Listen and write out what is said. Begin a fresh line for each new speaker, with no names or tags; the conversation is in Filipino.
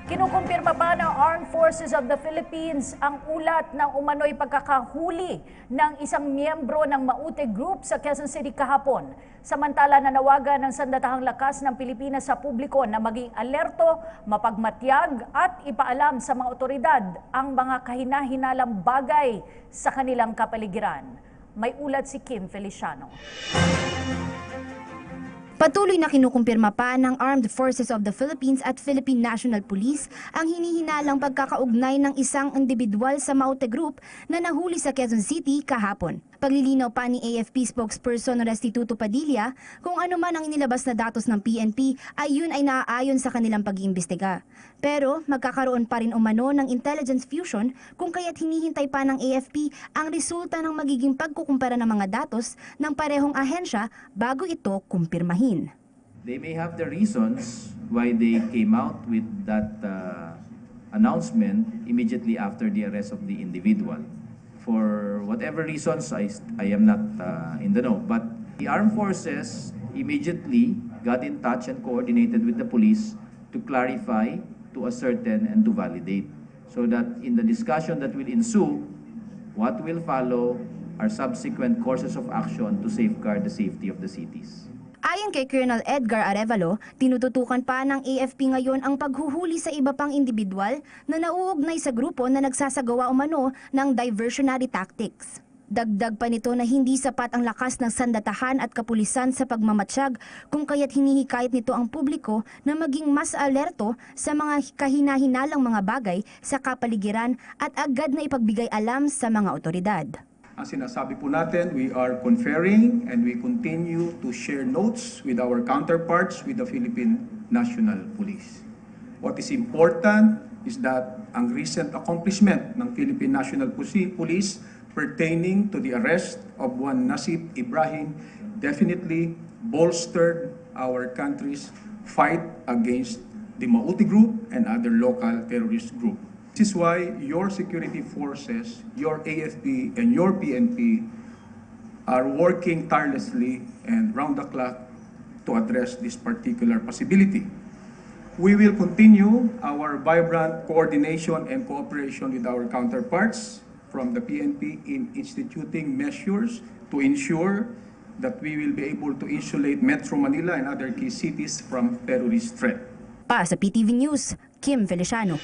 Kinukumpirma pa ng Armed Forces of the Philippines ang ulat ng umano'y pagkakahuli ng isang miyembro ng Maute Group sa Quezon City kahapon. Samantala nanawagan ng Sandatahang Lakas ng Pilipinas sa publiko na maging alerto, mapagmatyag at ipaalam sa mga otoridad ang mga kahina-hinalang bagay sa kanilang kapaligiran. May ulat si Kim Feliciano.
Patuloy na kinukumpirma pa ng Armed Forces of the Philippines at Philippine National Police ang hinihinalang pagkakaugnay ng isang individual sa Maute Group na nahuli sa Quezon City kahapon. Paglilinaw pa ni AFP spokesperson Restituto Padilla kung ano man ang inilabas na datos ng PNP ay yun ay naaayon sa kanilang pag-iimbestiga. Pero magkakaroon pa rin umano ng intelligence fusion kung kaya't hinihintay pa ng AFP ang resulta ng magiging pagkukumpara ng mga datos ng parehong ahensya bago ito kumpirmahin.
They may have the reasons why they came out with that announcement immediately after the arrest of the individual. For whatever reasons, I am not in the know. But the armed forces immediately got in touch and coordinated with the police to clarify, to ascertain, and to validate. So that in the discussion that will ensue, what will follow are subsequent courses of action to safeguard the safety of the cities.
Ayon kay Colonel Edgar Arevalo, tinututukan pa ng AFP ngayon ang paghuhuli sa iba pang individual na nauugnay sa grupo na nagsasagawa umano ng diversionary tactics. Dagdag pa nito na hindi sapat ang lakas ng sandatahan at kapulisan sa pagmamatsyag kung kaya't hinihikayat nito ang publiko na maging mas alerto sa mga kahina-hinalang mga bagay sa kapaligiran at agad na ipagbigay alam sa mga otoridad.
Ang sinasabi po natin, we are conferring and we continue to share notes with our counterparts with the Philippine National Police. What is important is that ang recent accomplishment ng Philippine National Police pertaining to the arrest of one Nasib Ibrahim definitely bolstered our country's fight against the Maute Group and other local terrorist groups. This is why your security forces, your AFP and your PNP are working tirelessly and round the clock to address this particular possibility. We will continue our vibrant coordination and cooperation with our counterparts from the PNP in instituting measures to ensure that we will be able to insulate Metro Manila and other key cities from terrorist threat.
Para sa PTV News, Kim Feliciano.